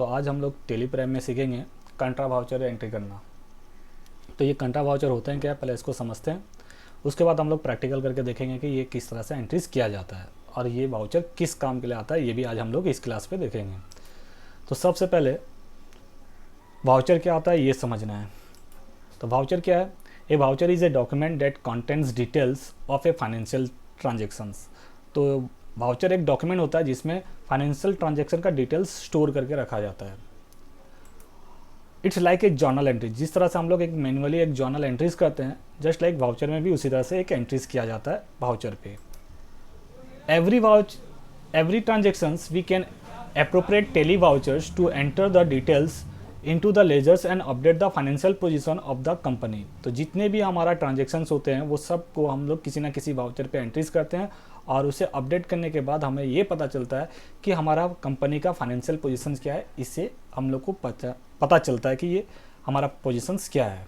तो आज हम लोग टेलीप्राइम में सीखेंगे कंट्रा वाउचर एंट्री करना। तो ये कंट्रा वाउचर होते हैं क्या, पहले इसको समझते हैं। उसके बाद हम लोग प्रैक्टिकल करके देखेंगे कि ये किस तरह से एंट्रीज किया जाता है और ये वाउचर किस काम के लिए आता है, ये भी आज हम लोग इस क्लास पे देखेंगे। तो सबसे पहले वाउचर क्या होता है ये समझना है। तो वाउचर क्या है? A voucher is a document that contains details of a financial transactions. तो वाउचर एक डॉक्यूमेंट होता है जिसमें फाइनेंशियल ट्रांजेक्शन का डिटेल्स स्टोर करके रखा जाता है। It's like a journal entry. जिस तरह से हम लोग एक मैनुअली एक जर्नल एंट्रीज करते हैं, जस्ट लाइक वाउचर में भी उसी तरह से एक एंट्रीज किया जाता है वाउचर पे। Every transactions we can appropriate tally vouchers to enter the details into the ledgers and update the financial position of the company। तो जितने भी हमारा ट्रांजेक्शन्स होते हैं वो सब को हम लोग किसी ना किसी वाउचर पे एंट्रीज करते हैं और उसे अपडेट करने के बाद हमें ये पता चलता है कि हमारा कंपनी का फाइनेंशियल पोजीशंस क्या है। इससे हम लोग को पता चलता है कि ये हमारा पोजीशंस क्या है।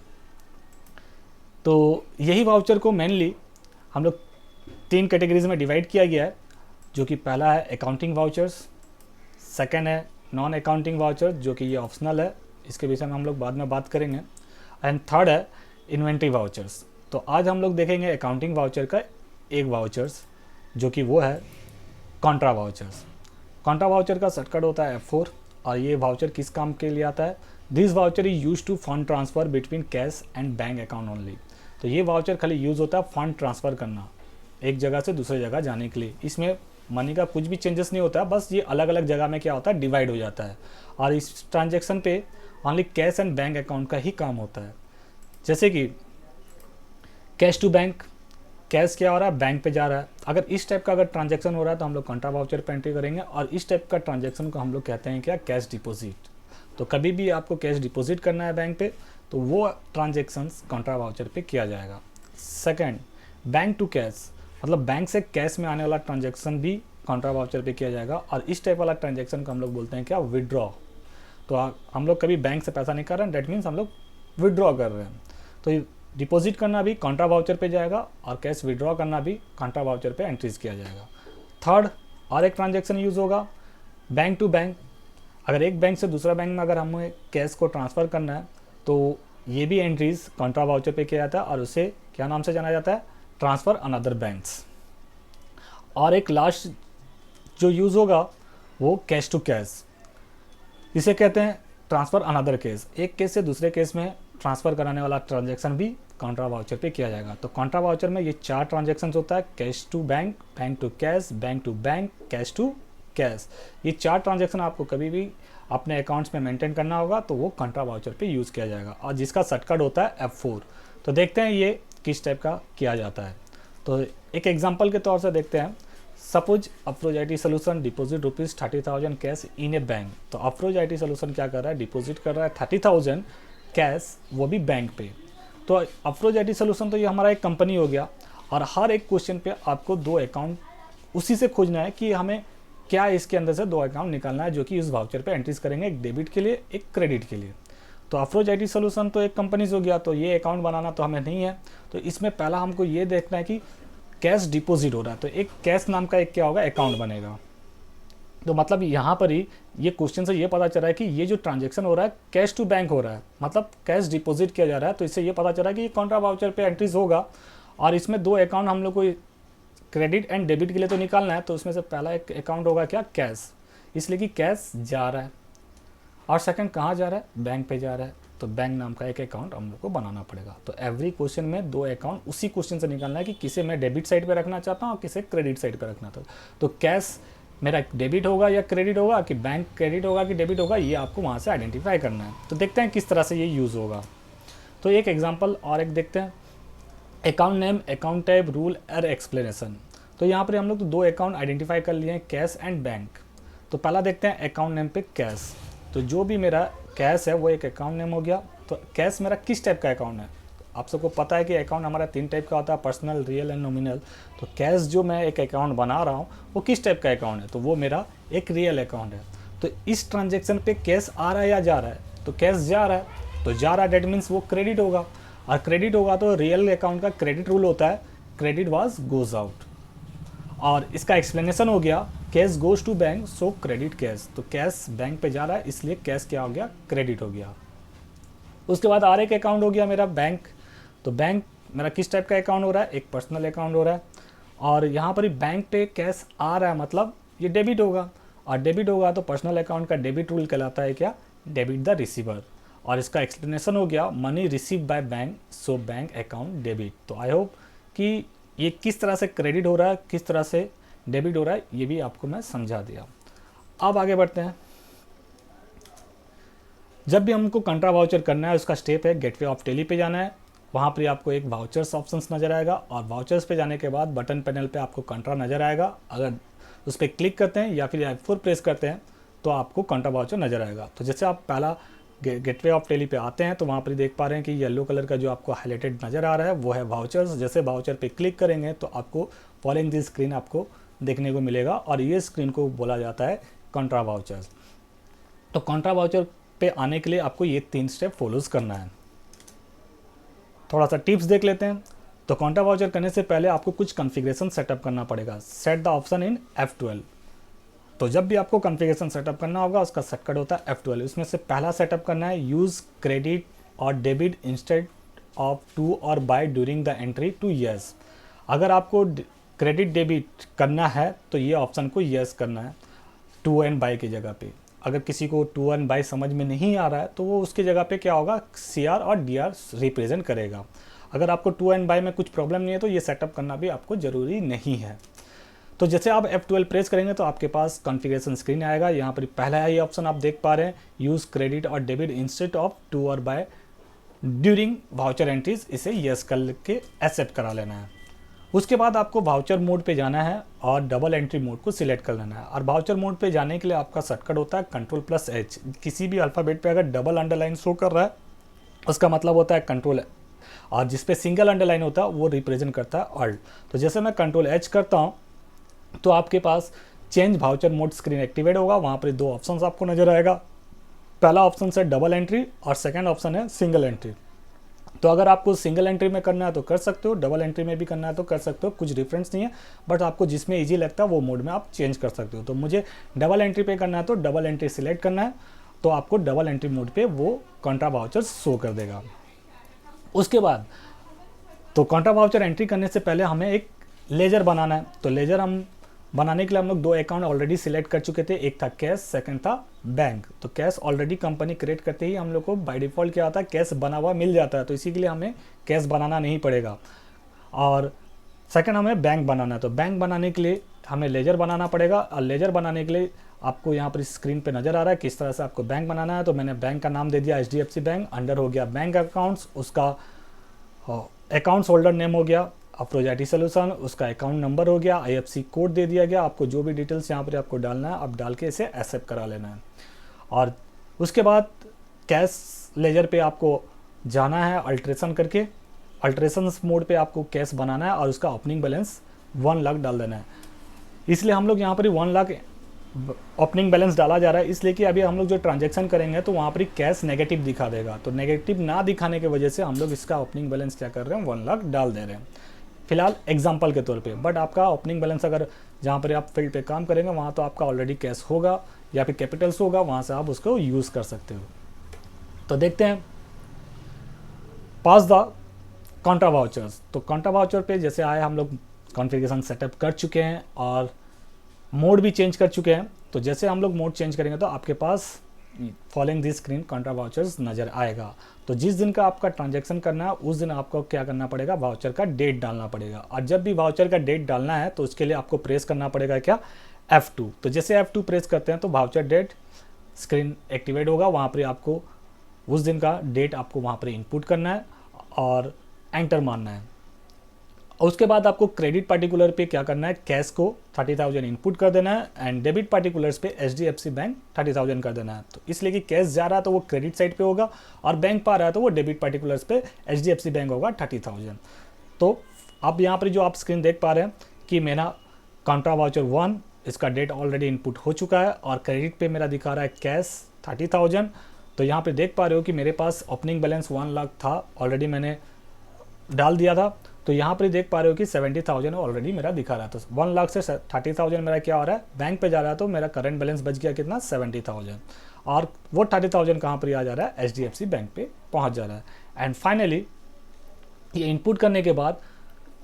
तो यही वाउचर को मेनली हम लोग 3 कैटेगरीज में डिवाइड किया गया है, जो कि पहला है अकाउंटिंग वाउचर्स, सेकेंड है नॉन अकाउंटिंग वाउचर जो कि ये ऑप्शनल है, इसके विषय में हम लोग बाद में बात करेंगे, एंड थर्ड है इन्वेंट्री वाउचर्स। तो आज हम लोग देखेंगे अकाउंटिंग वाउचर का एक वाउचर्स जो कि वो है कॉन्ट्रा वाउचर्स। कॉन्ट्रा वाउचर का शॉर्टकट होता है F4 और ये वाउचर किस काम के लिए आता है? This voucher is use to fund transfer between cash and bank account only. तो ये वाउचर खाली यूज़ होता है फंड ट्रांसफ़र करना, एक जगह से दूसरे जगह जाने के लिए। इसमें मनी का कुछ भी चेंजेस नहीं होता है, बस ये अलग अलग जगह में क्या होता है डिवाइड हो जाता है और इस ट्रांजैक्शन पे only cash and bank account का ही काम होता है। जैसे कि कैश टू बैंक, कैश क्या हो रहा है बैंक पे जा रहा है। अगर इस टाइप का अगर ट्रांजैक्शन हो रहा है तो हम लोग कॉन्ट्रा वाउचर पे एंट्री करेंगे और इस टाइप का ट्रांजैक्शन को हम लोग कहते हैं क्या, कैश डिपॉजिट। तो कभी भी आपको कैश डिपॉजिट करना है बैंक पे तो वो ट्रांजेक्शन्स कॉन्ट्रा वाउचर पे किया जाएगा। सेकेंड, बैंक टू कैश, मतलब बैंक से कैश में आने वाला ट्रांजैक्शन भी कॉन्ट्रा वाउचर पे किया जाएगा और इस टाइप वाला ट्रांजैक्शन को हम लोग बोलते हैं क्या, विड्रॉ। तो हम लोग कभी बैंक से पैसा नहीं कर रहे हैं, डेट मीन्स हम लोग विड्रॉ कर रहे हैं। तो डिपॉजिट करना भी कॉन्ट्रा वाउचर पे जाएगा और कैश विड्रॉ करना भी कॉन्ट्रा वाउचर पे एंट्रीज किया जाएगा। थर्ड, और एक ट्रांजैक्शन यूज़ होगा बैंक टू बैंक। अगर एक बैंक से दूसरा बैंक में अगर हमें कैश को ट्रांसफ़र करना है तो ये भी एंट्रीज कॉन्ट्रा वाउचर पे किया जाता है और उसे क्या नाम से जाना जाता है, ट्रांसफ़र अनदर बैंक्स। और एक लास्ट जो यूज़ होगा वो कैश टू कैश, इसे कहते हैं ट्रांसफ़र अनदर केस। एक केस से दूसरे केस में ट्रांसफ़र कराने वाला ट्रांजैक्शन भी कॉन्ट्रा वाउचर पे किया जाएगा। तो कॉन्ट्रा वाउचर में ये 4 ट्रांजैक्शन होता है, cash to bank, bank to cash, bank to bank, cash to cash. ये 4 ट्रांजैक्शन आपको कभी भी अपने अकाउंट्स में मेंटेन करना होगा तो वो कॉन्ट्रा वाउचर पे यूज़ किया जाएगा और जिसका शॉर्टकट होता है F4। तो देखते हैं ये किस टाइप का किया जाता है। तो एक एग्जांपल के तौर से देखते हैं। Suppose approach IT solution deposit ₹30,000 cash in A bank. तो अप्रोच IT सोल्यूशन क्या कर रहा है, डिपॉजिट कर रहा है 30,000 कैश, वो भी बैंक पे। तो अप्रोच IT सोल्यूशन तो ये हमारा एक कंपनी हो गया और हर एक क्वेश्चन पे आपको 2 अकाउंट उसी से खोजना है कि हमें क्या इसके अंदर से 2 अकाउंट निकालना है जो कि इस वाउचर पे एंट्रीज करेंगे, एक डेबिट के लिए एक क्रेडिट के लिए। तो अप्रोच IT सोल्यूशन तो एक कंपनी हो गया, तो ये अकाउंट बनाना तो हमें नहीं है। तो इसमें पहला हमको ये देखना है कि कैश डिपॉजिट हो रहा है तो एक कैश नाम का एक क्या होगा, अकाउंट बनेगा। तो मतलब यहाँ पर ही ये क्वेश्चन से ये पता चल रहा है कि ये जो ट्रांजैक्शन हो रहा है कैश टू बैंक हो रहा है, मतलब कैश डिपॉजिट किया जा रहा है। तो इससे ये पता चल रहा है कि ये कॉन्ट्रा वाउचर पे एंट्रीज होगा और इसमें 2 अकाउंट हम लोग को क्रेडिट एंड डेबिट के लिए तो निकालना है। तो उसमें से पहला एक अकाउंट होगा क्या, कैश, इसलिए कि कैश जा रहा है, और सेकंड कहाँ जा रहा है, बैंक पे जा रहा है। तो बैंक नाम का एक अकाउंट हम लोग को बनाना पड़ेगा। तो एवरी क्वेश्चन में 2 अकाउंट उसी क्वेश्चन से निकालना है कि किसे मैं डेबिट साइड पे रखना चाहता हूँ और किसे क्रेडिट साइड पे रखना था। तो कैश मेरा डेबिट होगा या क्रेडिट होगा, कि बैंक क्रेडिट होगा कि डेबिट होगा, ये आपको वहाँ से आइडेंटिफाई करना है। तो देखते हैं किस तरह से ये यूज़ होगा। तो एक एग्जाम्पल और एक देखते हैं, account name, account type, rule और एक्सप्लेनेशन। तो यहाँ पर हम लोग तो 2 अकाउंट आइडेंटिफाई कर लिए हैं, कैश एंड बैंक। तो पहला देखते हैं अकाउंट नेम पे कैश। तो जो भी मेरा कैश है वो एक अकाउंट नेम हो गया। तो कैश मेरा किस टाइप का अकाउंट है, आप सबको पता है कि अकाउंट हमारा 3 टाइप का होता है, पर्सनल, रियल एंड नॉमिनल। तो कैश जो मैं एक अकाउंट बना रहा हूँ वो किस टाइप का अकाउंट है, तो वो मेरा एक रियल अकाउंट है। तो इस ट्रांजेक्शन पे कैश आ रहा है या जा रहा है, तो कैश जा रहा है, तो जा रहा है डेट मीन्स वो क्रेडिट होगा, और क्रेडिट होगा तो रियल अकाउंट का क्रेडिट रूल होता है, क्रेडिट वाज गोज आउट। और इसका एक्सप्लेनेशन हो गया cash goes to bank so credit cash, तो कैश बैंक पे जा रहा है इसलिए कैश क्या हो गया, क्रेडिट हो गया। उसके बाद आर एक अकाउंट हो गया मेरा बैंक, तो बैंक मेरा किस टाइप का अकाउंट हो रहा है, एक पर्सनल अकाउंट हो रहा है, और यहाँ पर बैंक पे कैश आ रहा है मतलब ये डेबिट होगा, और डेबिट होगा तो पर्सनल अकाउंट का डेबिट रूल कहलाता है क्या, डेबिट द रिसीवर, और इसका एक्सप्लेनेशन हो गया money receive by bank so bank account debit. तो आई होप कि ये किस तरह से क्रेडिट हो रहा है, किस तरह से डेबिट हो रहा है, ये भी आपको मैं समझा दिया। अब आगे बढ़ते हैं। जब भी हमको कंट्रा वाउचर करना है उसका स्टेप है गेटवे ऑफ टेली पे जाना है, वहाँ पर आपको एक वाउचर्स ऑप्शंस नज़र आएगा, और वाउचर्स पे जाने के बाद बटन पैनल पे आपको कंट्रा नज़र आएगा, अगर उस पर क्लिक करते हैं या फिर F4 प्रेस करते हैं तो आपको कंट्रा वाउचर नज़र आएगा। तो जैसे आप पहला गेटवे ऑफ टेली पे आते हैं तो वहाँ पर देख पा रहे हैं कि येलो कलर का जो आपको हाईलाइटेड नज़र आ रहा है वो है वाउचर्स। जैसे वाउचर पे क्लिक करेंगे तो आपको फॉलोइंग दिस स्क्रीन आपको देखने को मिलेगा, और ये स्क्रीन को बोला जाता है कंट्रा वाउचर्स। तो कंट्रा वाउचर पे आने के लिए आपको ये 3 स्टेप फॉलोज करना है। थोड़ा सा टिप्स देख लेते हैं। तो कंट्रा वाउचर करने से पहले आपको कुछ कॉन्फ़िगरेशन सेटअप करना पड़ेगा। Set the option in F12। तो जब भी आपको कॉन्फ़िगरेशन सेटअप करना होगा उसका शॉर्टकट होता है F12। इसमें से पहला सेटअप करना है यूज़ क्रेडिट और डेबिट इंस्टेड ऑफ टू और by during the entry to yes. अगर आपको क्रेडिट डेबिट करना है तो ये ऑप्शन को यस करना है टू एंड बाय की जगह पे। अगर किसी को टू एंड बाय समझ में नहीं आ रहा है तो वो उसकी जगह पे क्या होगा, CR और DR रिप्रेजेंट करेगा। अगर आपको टू एंड बाय में कुछ प्रॉब्लम नहीं है तो ये सेटअप करना भी आपको ज़रूरी नहीं है। तो जैसे आप F12 प्रेस करेंगे तो आपके पास कॉन्फ़िगरेशन स्क्रीन आएगा। यहाँ पर पहला ही ऑप्शन आप देख पा रहे हैं, यूज़ क्रेडिट और डेबिट इंस्टेड ऑफ टू और बाय ड्यूरिंग वाउचर एंट्रीज, इसे यस करके एक्सेप्ट करा लेना है। उसके बाद आपको वाउचर मोड पे जाना है और डबल एंट्री मोड को सिलेक्ट कर लेना है। और वाउचर मोड पे जाने के लिए आपका शॉर्टकट होता है Ctrl+H। किसी भी अल्फ़ाबेट पे अगर डबल अंडरलाइन शो कर रहा है उसका मतलब होता है कंट्रोल, और जिस पे सिंगल अंडरलाइन होता है वो रिप्रेजेंट करता है ऑल्ट। तो जैसे मैं Ctrl+H करता हूँ तो आपके पास change voucher mode screen activate होगा। वहाँ पर 2 ऑप्शन आपको नजर आएगा। पहला ऑप्शन है डबल एंट्री और सेकेंड ऑप्शन है सिंगल एंट्री। तो अगर आपको सिंगल एंट्री में करना है तो कर सकते हो, डबल एंट्री में भी करना है तो कर सकते हो, कुछ डिफरेंस नहीं है, बट आपको जिसमें इजी लगता है वो मोड में आप चेंज कर सकते हो। तो मुझे डबल एंट्री पे करना है तो डबल एंट्री सिलेक्ट करना है, तो आपको डबल एंट्री मोड पे वो कंट्रा वाउचर शो कर देगा। उसके बाद तो कंट्रा वाउचर एंट्री करने से पहले हमें एक लेजर बनाना है। तो लेजर हम बनाने के लिए हम लोग 2 अकाउंट ऑलरेडी सिलेक्ट कर चुके थे, एक था कैश, सेकंड था बैंक। तो कैश ऑलरेडी कंपनी क्रिएट करते ही हम लोग को बाय डिफ़ॉल्ट क्या आता है, कैश बना हुआ मिल जाता है, तो इसी के लिए हमें कैश बनाना नहीं पड़ेगा। और सेकंड हमें बैंक बनाना है, तो बैंक बनाने के लिए हमें लेजर बनाना पड़ेगा। और लेजर बनाने के लिए आपको यहाँ पर स्क्रीन पर नज़र आ रहा है किस तरह से आपको बैंक बनाना है। तो मैंने बैंक का नाम दे दिया HDFC बैंक, अंडर हो गया बैंक अकाउंट्स, उसका अकाउंट्स होल्डर नेम हो गया अप्रोजाइटी सोल्यूशन, उसका अकाउंट नंबर हो गया, IFSC कोड दे दिया गया। आपको जो भी डिटेल्स यहाँ पर आपको डालना है आप डाल के इसे एक्सेप्ट करा लेना है। और उसके बाद कैश लेजर पे आपको जाना है अल्ट्रेशन करके, अल्ट्रेशन मोड पे आपको कैश बनाना है और उसका ओपनिंग बैलेंस 1 लाख डाल देना है। इसलिए हम लोग यहाँ पर 1 लाख ओपनिंग बैलेंस डाला जा रहा है, इसलिए कि अभी हम लोग जो ट्रांजैक्शन करेंगे तो वहाँ पर कैश नेगेटिव दिखा देगा। तो नेगेटिव ना दिखाने की वजह से हम लोग इसका ओपनिंग बैलेंस क्या कर रहे हैं, 1 लाख डाल दे रहे हैं फिलहाल एग्जाम्पल के तौर पे। बट आपका ओपनिंग बैलेंस अगर जहाँ पर आप फील्ड पे काम करेंगे वहाँ तो आपका ऑलरेडी कैश होगा या फिर कैपिटल्स होगा, वहाँ से आप उसको यूज़ कर सकते हो। तो देखते हैं पास द कंट्रा वाउचर्स। तो कंट्रा वाउचर पे जैसे आए हम लोग कॉन्फ़िगरेशन सेटअप कर चुके हैं और मोड भी चेंज कर चुके हैं। तो जैसे हम लोग मोड चेंज करेंगे तो आपके पास following this screen contra vouchers नज़र आएगा। तो जिस दिन का आपका ट्रांजैक्शन करना है उस दिन आपको क्या करना पड़ेगा, वाउचर का डेट डालना पड़ेगा। और जब भी वाउचर का डेट डालना है तो उसके लिए आपको प्रेस करना पड़ेगा क्या, F2। तो जैसे F2 प्रेस करते हैं तो वाउचर डेट स्क्रीन एक्टिवेट होगा। वहाँ पर आपको उस दिन का डेट आपको वहाँ पर इनपुट करना है और एंटर मारना है। उसके बाद आपको क्रेडिट पार्टिकुलर पे क्या करना है, कैश को 30,000 इनपुट कर देना है एंड डेबिट पार्टिकुलर्स पे HDFC बैंक 30,000 कर देना है। तो इसलिए कि कैश जा रहा है तो वो क्रेडिट साइड पे होगा और बैंक पा रहा है तो वो डेबिट पार्टिकुलर्स पे HDFC बैंक होगा 30,000। तो अब यहाँ पर जो आप स्क्रीन देख पा रहे हैं कि मेरा कंट्रा वाउचर 1 इसका डेट ऑलरेडी इनपुट हो चुका है और क्रेडिट पे मेरा दिखा रहा है कैश 30,000। तो यहाँ पे देख पा रहे हो कि मेरे पास ओपनिंग बैलेंस 1 लाख था, ऑलरेडी मैंने डाल दिया था। तो यहाँ पर देख पा रहे हो कि 70,000 ऑलरेडी मेरा दिखा रहा है। तो 1 लाख से 30,000 मेरा क्या हो रहा है, बैंक पे जा रहा है, तो मेरा करंट बैलेंस बच गया कितना, 70,000। और वो 30,000 कहाँ पर आ जा रहा है, HDFC बैंक पे पहुँच जा रहा है। एंड फाइनली ये इनपुट करने के बाद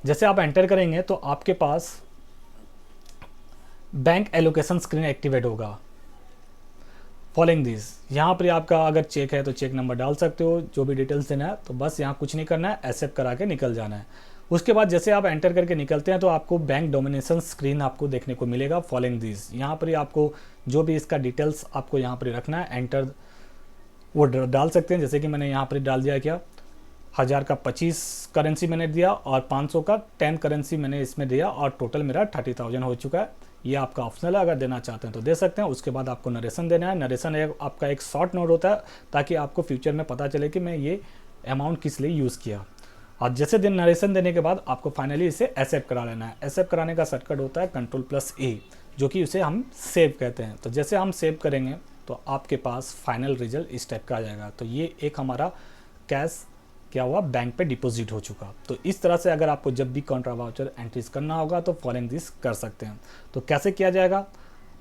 जैसे आप एंटर करेंगे तो आपके पास बैंक एलोकेशन स्क्रीन एक्टिवेट होगा। फॉलोइंग दिस, यहाँ पर आपका अगर चेक है तो चेक नंबर डाल सकते हो, जो भी डिटेल्स देना है, तो बस यहाँ कुछ नहीं करना है, एक्सेप्ट करा के निकल जाना है। उसके बाद जैसे आप एंटर करके निकलते हैं तो आपको बैंक डोमिनेशन स्क्रीन आपको देखने को मिलेगा। फॉलोइंग दिस, यहाँ पर आपको जो भी इसका डिटेल्स आपको यहाँ पर रखना है, एंटर वो डाल सकते हैं। जैसे कि मैंने यहाँ पर डाल दिया, क्या 1000 का 25 करेंसी मैंने दिया और 500 का 10 करेंसी मैंने इसमें दिया, और टोटल मेरा 30,000 हो चुका है। ये आपका ऑप्शनल है, अगर देना चाहते हैं तो दे सकते हैं। उसके बाद आपको नरेशन देना है। नरेशन आपका एक शॉर्ट नोट होता है ताकि आपको फ्यूचर में पता चले कि मैं ये अमाउंट किस लिए यूज़ किया। और जैसे दिन नरेशन देने के बाद आपको फाइनली इसे एक्सेप्ट करा लेना है। एक्सेप्ट कराने का शॉर्टकट होता है Ctrl+A, जो कि उसे हम सेव कहते हैं। तो जैसे हम सेव करेंगे तो आपके पास फाइनल रिजल्ट इस टाइप का आ जाएगा। तो ये एक हमारा कैश क्या हुआ, बैंक पे डिपॉजिट हो चुका। तो इस तरह से अगर आपको जब भी कॉन्ट्रा वाउचर एंट्रीज करना होगा तो फॉलोइंग दिस कर सकते हैं। तो कैसे किया जाएगा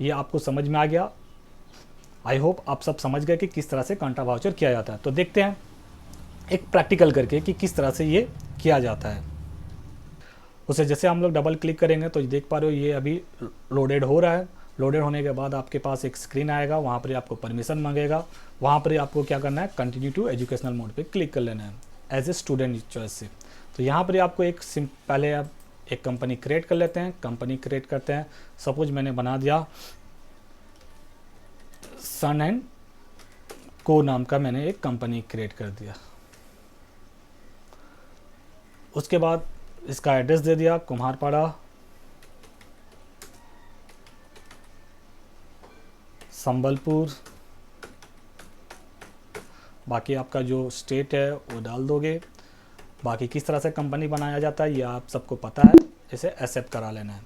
ये आपको समझ में आ गया। आई होप आप सब समझ गए कि किस तरह से कॉन्ट्रा वाउचर किया जाता है। तो देखते हैं एक प्रैक्टिकल करके कि किस तरह से ये किया जाता है। उसे जैसे हम लोग डबल क्लिक करेंगे तो देख पा रहे हो ये अभी लोडेड हो रहा है। लोडेड होने के बाद आपके पास एक स्क्रीन आएगा, वहाँ पर आपको परमिशन मांगेगा। वहाँ पर आपको क्या करना है, कंटिन्यू टू एजुकेशनल मोड पे क्लिक कर लेना है एज ए स्टूडेंट चॉइस से। तो यहाँ पर आपको एक पहले आप एक कंपनी क्रिएट कर लेते हैं। कंपनी क्रिएट करते हैं, सपोज मैंने बना दिया सन एंड को नाम का, मैंने एक कंपनी क्रिएट कर दिया। उसके बाद इसका एड्रेस दे दिया कुम्हारपाड़ा, संबलपुर। बाकी आपका जो स्टेट है वो डाल दोगे। बाकी किस तरह से कंपनी बनाया जाता है ये आप सबको पता है। इसे एक्सेप्ट करा लेना है।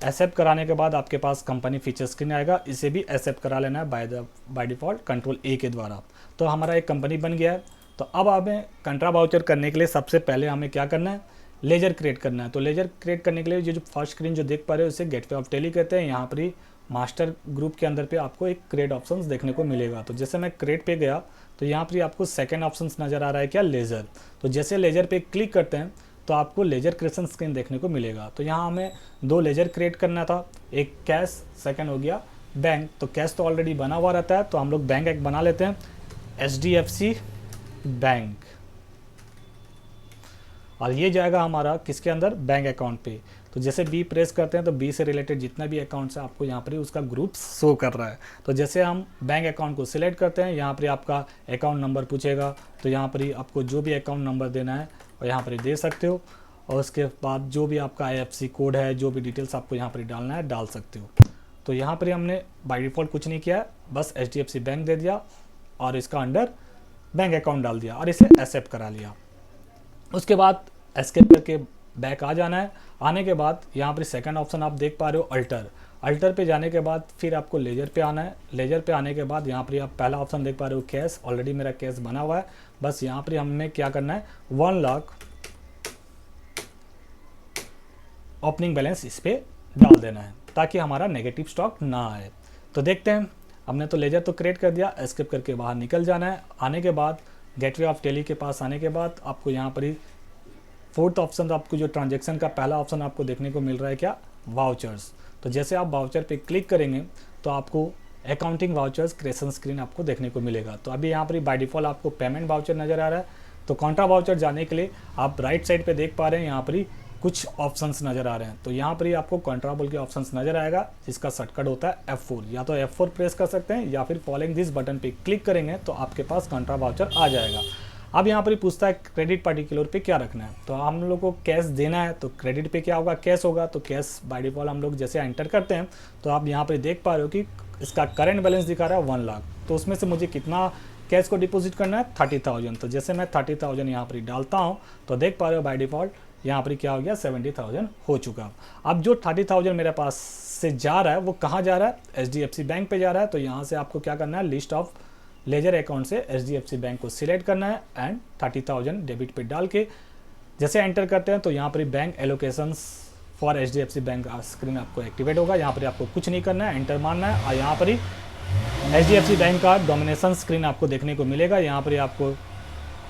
एक्सेप्ट कराने के बाद आपके पास कंपनी फीचर स्क्रीन आएगा, इसे भी एक्सेप्ट करा लेना है बाय डिफ़ॉल्ट Ctrl+A के द्वारा। तो हमारा एक कंपनी बन गया है। तो अब हमें कॉन्ट्रा वाउचर करने के लिए सबसे पहले हमें क्या करना है, लेजर क्रिएट करना है। तो लेजर क्रिएट करने के लिए ये जो फर्स्ट स्क्रीन जो देख पा रहे हो इसे गेटवे ऑफ टेली कहते हैं। यहाँ पर ही मास्टर ग्रुप के अंदर पे आपको एक क्रिएट ऑप्शंस देखने को मिलेगा। तो जैसे मैं क्रिएट पे गया तो यहाँ पर आपको सेकंड ऑप्शंस नज़र आ रहा है क्या, लेजर। तो जैसे लेजर पे क्लिक करते हैं तो आपको लेजर क्रिएशन स्क्रीन देखने को मिलेगा। तो यहाँ हमें 2 लेजर क्रिएट करना था, एक कैश, सेकंड हो गया बैंक। तो कैश तो ऑलरेडी बना हुआ रहता है, तो हम लोग बैंक एक बना लेते हैं, HDFC बैंक। और ये जाएगा हमारा किसके अंदर, बैंक अकाउंट पे। तो जैसे बी प्रेस करते हैं तो बी से रिलेटेड जितना भी अकाउंट्स है आपको यहाँ पर उसका ग्रुप शो कर रहा है। तो जैसे हम बैंक अकाउंट को सिलेक्ट करते हैं, यहाँ पर आपका अकाउंट नंबर पूछेगा, तो यहाँ पर आपको जो भी अकाउंट नंबर देना है और यहाँ पर दे सकते हो। और उसके बाद जो भी आपका IFSC कोड है, जो भी डिटेल्स आपको यहाँ पर डालना है डाल सकते हो। तो यहाँ पर हमने बाय डिफ़ॉल्ट कुछ नहीं किया है, बस HDFC बैंक दे दिया और इसका अंडर बैंक अकाउंट डाल दिया और इसे एक्सेप्ट करा लिया। उसके बाद एस्केप करके बैक आ जाना है। आने के बाद यहाँ पर सेकंड ऑप्शन आप देख पा रहे हो अल्टर पे जाने के बाद फिर आपको लेजर पे आना है। लेजर पे आने के बाद यहाँ पर आप पहला ऑप्शन देख पा रहे हो कैश, ऑलरेडी मेरा कैश बना हुआ है। बस यहाँ पर हमें क्या करना है, 1 लाख ओपनिंग बैलेंस इस पर डाल देना है ताकि हमारा नेगेटिव स्टॉक ना आए। तो देखते हैं, हमने तो लेजर तो क्रिएट कर दिया, एस्केप करके बाहर निकल जाना है। आने के बाद गेटवे ऑफ टेली के पास आने के बाद आपको यहाँ पर ही फोर्थ ऑप्शन, आपको जो ट्रांजेक्शन का पहला ऑप्शन आपको देखने को मिल रहा है क्या, वाउचर्स। तो जैसे आप वाउचर पे क्लिक करेंगे तो आपको अकाउंटिंग वाउचर्स क्रिएशन स्क्रीन आपको देखने को मिलेगा। तो अभी यहाँ पर बाय डिफ़ॉल्ट आपको पेमेंट वाउचर नज़र आ रहा है। तो कॉन्ट्रा वाउचर जाने के लिए आप राइट साइड पे देख पा रहे हैं यहाँ पर ही कुछ ऑप्शंस नज़र आ रहे हैं। तो यहाँ पर ही आपको कंट्रोल के ऑप्शंस नज़र आएगा, जिसका शॉर्टकट होता है F4। या तो F4 प्रेस कर सकते हैं या फिर फॉलोइंग दिस बटन पे क्लिक करेंगे तो आपके पास कॉन्ट्रा वाउचर आ जाएगा। अब यहाँ पर ही पूछता है क्रेडिट पर्टिकुलर पे क्या रखना है। तो हम लोग को कैश देना है, तो क्रेडिट पे क्या होगा, कैश होगा। तो कैश बाय डिफ़ॉल्ट हम लोग जैसे एंटर करते हैं तो आप यहाँ पर देख पा रहे हो कि इसका करंट बैलेंस दिखा रहा है 1 लाख। तो उसमें से मुझे कितना कैश को डिपॉजिट करना है, 30,000। तो जैसे मैं 30,000 यहाँ पर डालता हूँ तो देख पा रहे हो बाय डिफ़ॉल्ट यहाँ पर क्या हो गया, 70,000 हो चुका। अब जो 30,000 मेरे पास से जा रहा है वो कहाँ जा रहा है, HDFC बैंक पे जा रहा है। तो यहाँ से आपको क्या करना है, लिस्ट ऑफ लेजर अकाउंट से HDFC बैंक को सिलेक्ट करना है एंड 30,000 डेबिट पे डाल के जैसे एंटर करते हैं तो यहाँ पर bank allocations for HDFC bank screen आपको एक्टिवेट होगा। यहाँ पर आपको कुछ नहीं करना है, एंटर मारना है और यहाँ पर ही HDFC बैंक का डोमिनेशन स्क्रीन आपको देखने को मिलेगा। यहाँ पर ही आपको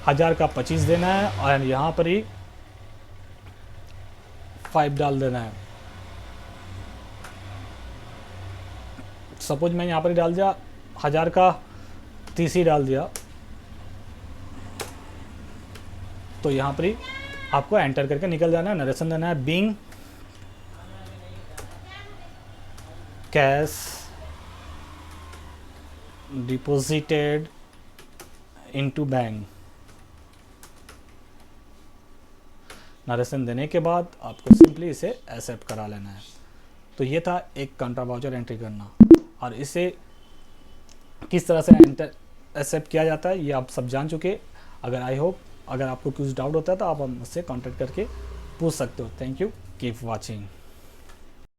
1000 का 25 देना है और यहाँ पर ही 5 डाल देना है। सपोज मैं यहाँ पर ही डाल दिया 1000 का 30 ही डाल दिया, तो यहाँ पर ही आपको एंटर करके निकल जाना है। नरेशन देना है being cash deposited into bank. Narration देने के बाद आपको सिंपली इसे एक्सेप्ट करा लेना है। तो ये था एक कंट्रा वाउचर एंट्री करना, और इसे किस तरह से एंटर एक्सेप्ट किया जाता है ये आप सब जान चुके। अगर आई होप अगर आपको कुछ डाउट होता है तो आप हमसे कांटेक्ट करके पूछ सकते हो। Thank you, keep watching.